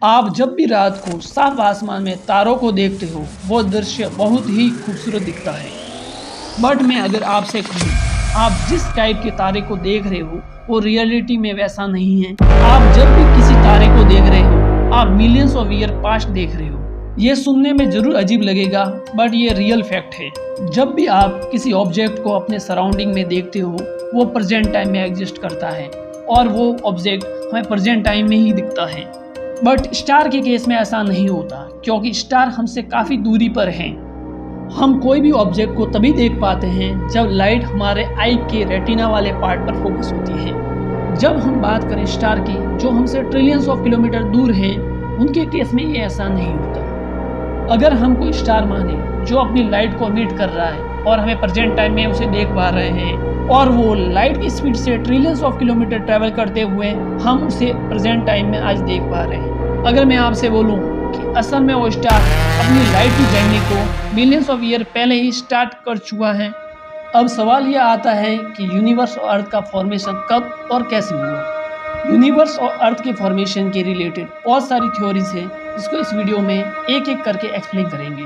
आप जब भी रात को साफ आसमान में तारों को देखते हो, वो दृश्य बहुत ही खूबसूरत दिखता है। बट मैं अगर आपसे कहूँ, आप जिस टाइप के तारे को देख रहे हो वो रियलिटी में वैसा नहीं है। आप जब भी किसी तारे को देख रहे हो, आप मिलियंस ऑफ ईयर पास्ट देख रहे हो। ये सुनने में जरूर अजीब लगेगा, बट ये रियल फैक्ट है। जब भी आप किसी ऑब्जेक्ट को अपने सराउंडिंग में देखते हो, वो प्रेजेंट टाइम में एग्जिस्ट करता है और वो ऑब्जेक्ट हमें प्रेजेंट टाइम में ही दिखता है। बट स्टार के केस में ऐसा नहीं होता, क्योंकि स्टार हमसे काफ़ी दूरी पर हैं। हम कोई भी ऑब्जेक्ट को तभी देख पाते हैं जब लाइट हमारे आई के रेटिना वाले पार्ट पर फोकस होती है। जब हम बात करें स्टार की, जो हमसे ट्रिलियंस ऑफ किलोमीटर दूर हैं, उनके केस में ये ऐसा नहीं होता। अगर हम कोई स्टार माने जो अपनी लाइट को एमिट कर रहा है और हमें प्रेजेंट टाइम में उसे देख पा रहे हैं, और वो लाइट की स्पीड से ट्रिलियंस ऑफ किलोमीटर ट्रैवल करते हुए हम उसे प्रेजेंट टाइम में आज देख पा रहे हैं। अगर मैं आपसे बोलूं कि असल में वो स्टार अपनी लाइट की जर्नी को मिलियंस ऑफ ईयर पहले ही स्टार्ट कर चुका है। अब सवाल यह आता है कि यूनिवर्स और अर्थ का फॉर्मेशन कब और कैसे हुआ। यूनिवर्स और अर्थ के फॉर्मेशन के रिलेटेड बहुत सारी थ्योरीज हैं, जिसको इस वीडियो में एक एक करके एक्सप्लेन करेंगे।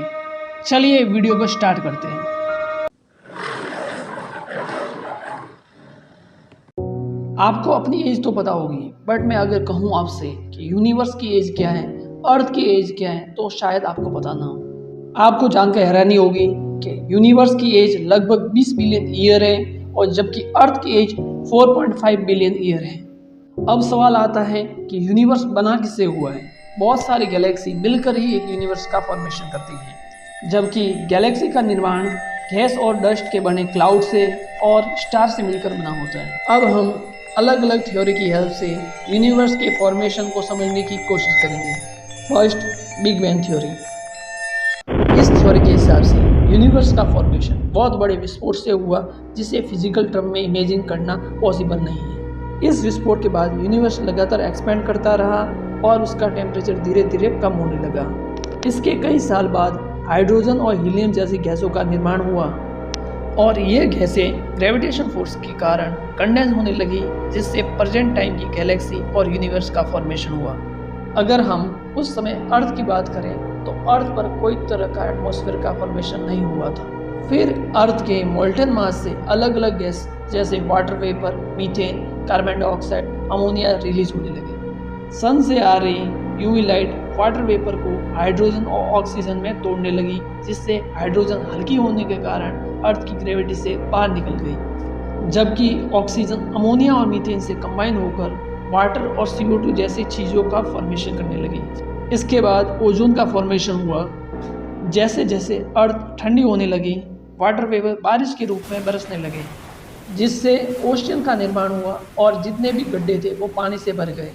चलिए वीडियो को स्टार्ट करते हैं। आपको अपनी एज तो पता होगी, बट मैं अगर कहूँ आपसे कि यूनिवर्स की एज क्या है, अर्थ की एज क्या है, तो शायद आपको पता ना हो। आपको जानकर हैरानी होगी कि यूनिवर्स की एज लगभग 20 बिलियन ईयर है, और जबकि अर्थ की एज 4.5 बिलियन ईयर है। अब सवाल आता है कि यूनिवर्स बना किससे हुआ है। बहुत सारी गैलेक्सी मिलकर ही एक यूनिवर्स का फॉर्मेशन करती हैं, जबकि गैलेक्सी का निर्माण गैस और डस्ट के बने क्लाउड से और स्टार से मिलकर बना होता है। अब हम अलग अलग थ्योरी की हेल्प से यूनिवर्स के फॉर्मेशन को समझने की कोशिश करेंगे। First, big bang theory. इस थ्योरी के हिसाब से यूनिवर्स का फॉर्मेशन बहुत बड़े विस्फोट से हुआ, जिसे फिजिकल टर्म में इमेजिन करना पॉसिबल नहीं है। इस विस्फोट के बाद यूनिवर्स लगातार एक्सपेंड करता रहा और उसका टेम्परेचर धीरे धीरे कम होने लगा। इसके कई साल बाद हाइड्रोजन और हीलियम जैसी गैसों का निर्माण हुआ, और ये गैसें ग्रेविटेशन फोर्स के कारण कंडेंस होने लगी, जिससे प्रेजेंट टाइम की गैलेक्सी और यूनिवर्स का फॉर्मेशन हुआ। अगर हम उस समय अर्थ की बात करें, तो अर्थ पर कोई तरह का एटमॉस्फेयर का फॉर्मेशन नहीं हुआ था। फिर अर्थ के मोल्टन मास से अलग अलग गैस जैसे water vapour, methane, carbon dioxide, ammonia release होने लगे। सन से आ रही यूवी लाइट वाटर वेपर को हाइड्रोजन और ऑक्सीजन में तोड़ने लगी, जिससे हाइड्रोजन हल्की होने के कारण अर्थ की ग्रेविटी से बाहर निकल गई, जबकि ऑक्सीजन अमोनिया और मीथेन से कंबाइन होकर वाटर और CO2 जैसी चीज़ों का फॉर्मेशन करने लगी। इसके बाद ओजोन का फॉर्मेशन हुआ। जैसे जैसे अर्थ ठंडी होने लगी, वाटर वेपर बारिश के रूप में बरसने लगे, जिससे ओशन का निर्माण हुआ और जितने भी गड्ढे थे वो पानी से भर गए।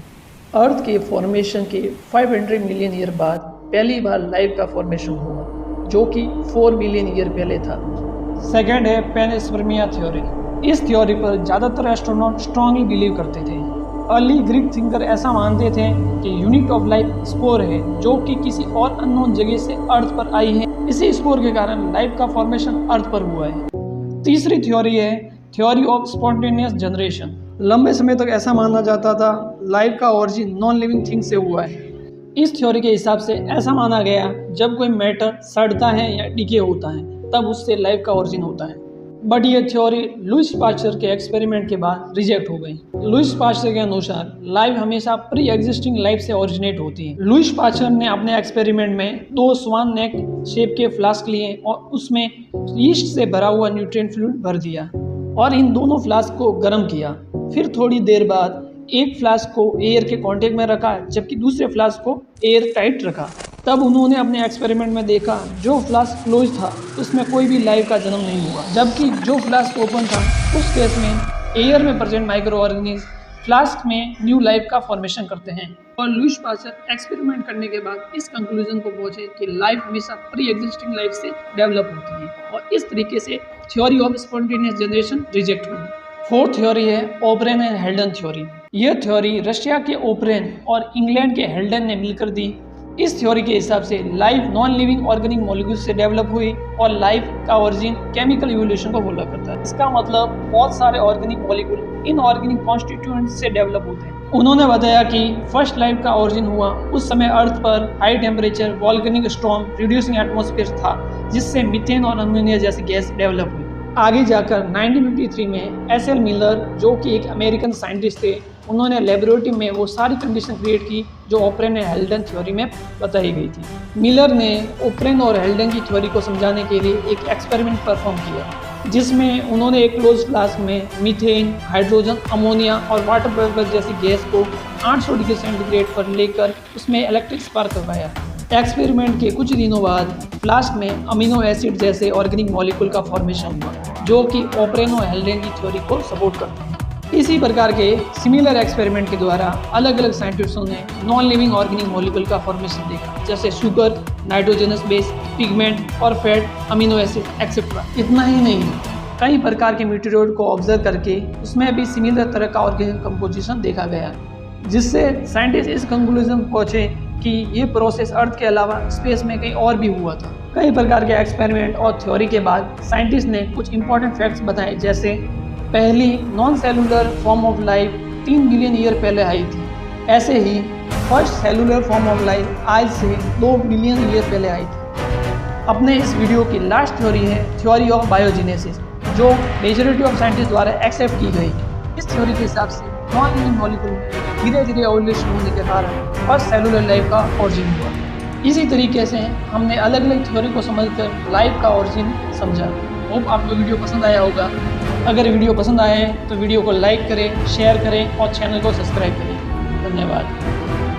अर्थ के फॉर्मेशन के 500 मिलियन ईयर बाद पहली बार लाइफ का फॉर्मेशन हुआ, जो कि 4 बिलियन ईयर पहले था। सेकेंड है पैनस्पर्मिया थ्योरी। इस थ्योरी पर ज़्यादातर एस्ट्रोनॉट स्ट्रांगली बिलीव करते थे। अर्ली ग्रीक थिंकर ऐसा मानते थे कि यूनिट ऑफ लाइफ स्पोर है, जो कि किसी और अननोन जगह से अर्थ पर आई है। इसी स्पोर के कारण लाइफ का फॉर्मेशन अर्थ पर हुआ है। तीसरी थ्योरी है थ्योरी ऑफ स्पॉन्टेनियस जनरेशन। लंबे समय तक ऐसा माना जाता था लाइफ का ओरिजिन नॉन लिविंग थिंग से हुआ है। इस थ्योरी के हिसाब से ऐसा माना गया, जब कोई मैटर सड़ता है या डिके होता है, तब उससे लाइफ का ओरिजिन होता है। बट ये थ्योरी लुईस पास्चर के एक्सपेरिमेंट के बाद रिजेक्ट हो गई। लुईस पास्चर के अनुसार लाइफ हमेशा प्री एग्जिस्टिंग लाइफ से ओरिजिनेट होती है। लुईस पास्चर ने अपने एक्सपेरिमेंट में 2 स्वान नेक शेप के फ्लास्क लिए और उसमें यीस्ट से भरा हुआ न्यूट्रिएंट फ्लूइड भर दिया और इन दोनों फ्लास्क को गर्म किया। फिर थोड़ी देर बाद एक फ्लास्क को एयर के कांटेक्ट में रखा, जबकि दूसरे फ्लास्क को एयर टाइट रखा। तब उन्होंने अपने एक्सपेरिमेंट में देखा, जो फ्लास्क क्लोज था उसमें कोई भी लाइफ का जन्म नहीं हुआ, जबकि जो फ्लास्क ओपन था उस केस में एयर में प्रेजेंट माइक्रो ऑर्गेनिज्म फ्लास्क में न्यू लाइफ का फॉर्मेशन करते हैं। और लुईस पास्चर एक्सपेरिमेंट करने के बाद इस कंक्लूजन को पहुंचे कि लाइफ हमेशा प्री एग्जिस्टिंग लाइफ से डेवलप होती है, और इस तरीके से theory of spontaneous generation reject हुई। फोर्थ थ्योरी है ओपरेन एंड हेल्डन थ्योरी। यह थ्योरी रशिया के ओपरेन और इंग्लैंड के हेल्डन ने मिलकर दी। इस थ्योरी के हिसाब से life non living organic molecule से डेवलप हुई, और लाइफ का ओरिजिन केमिकल इवोल्यूशन को फॉलो करता है। इसका मतलब बहुत सारे ऑर्गेनिक मॉलिक्यूल इनऑर्गेनिक कॉन्स्टिट्यूएंट से डेवलप होते हैं। उन्होंने बताया कि फर्स्ट लाइफ का ओरिजिन हुआ उस समय अर्थ पर high temperature volcanic storm reducing atmosphere था, जिससे मीथेन और अमोनिया जैसी गैस डेवलप हुई। आगे जाकर 1953 में एस.एल. मिलर, जो कि एक अमेरिकन साइंटिस्ट थे, उन्होंने लेबोरेटरी में वो सारी कंडीशन क्रिएट की जो ओप्रेन एंड हेल्डन थ्योरी में बताई गई थी। मिलर ने ओप्रेन और हेल्डन की थ्योरी को समझाने के लिए एक एक्सपेरिमेंट परफॉर्म किया, जिसमें उन्होंने एक क्लोज फ्लास्क में मीथेन, हाइड्रोजन, अमोनिया और वाटर वेपर जैसी गैस को 800 डिग्री सेंटीग्रेड पर लेकर उसमें इलेक्ट्रिक स्पार्क करवाया। एक्सपेरिमेंट के कुछ दिनों बाद फ्लास्क में अमीनो एसिड जैसे ऑर्गेनिक मॉलिक्यूल का फॉर्मेशन हुआ, जो कि ओप्रेन और हेल्डन की थ्योरी को सपोर्ट करते हैं। इसी प्रकार के सिमिलर एक्सपेरिमेंट के द्वारा अलग अलग साइंटिस्टों ने नॉन लिविंग ऑर्गेनिक मॉलिक्यूल का फॉर्मेशन देखा, जैसे शुगर, नाइट्रोजनस बेस, पिगमेंट और फैट, अमीनो एसिड एक्सेट्रा। इतना ही नहीं, कई प्रकार के मीटेरियल को ऑब्जर्व करके उसमें भी सिमिलर तरह का ऑर्गेनिक कंपोजिशन देखा गया, जिससे साइंटिस्ट इस कंक्लूजन पहुंचे कि ये प्रोसेस अर्थ के अलावा स्पेस में कहीं और भी हुआ था। कई प्रकार के एक्सपेरिमेंट और थ्योरी के बाद साइंटिस्ट ने कुछ इंपॉर्टेंट फैक्ट्स बताए, जैसे पहली non cellular form of life 3 billion year पहले आई थी। ऐसे ही first cellular form of life आज से 2 बिलियन ईयर पहले आई थी। अपने इस वीडियो की लास्ट थ्योरी है थ्योरी ऑफ बायोजेनेसिस, जो मेजॉरिटी ऑफ साइंटिस्ट द्वारा एक्सेप्ट की गई। इस थ्योरी के हिसाब से नॉन लिविंग मॉलिक्यूल में धीरे धीरे एवोल्यूशन होने के कारण फर्स्ट सेलुलर लाइफ का ओरिजिन हुआ। इसी तरीके से हमने अलग अलग थ्योरी को समझकर लाइफ का ओरिजिन समझा। होप आपको वीडियो पसंद आया होगा। अगर वीडियो पसंद आए तो वीडियो को लाइक करें, शेयर करें और चैनल को सब्सक्राइब करें। धन्यवाद।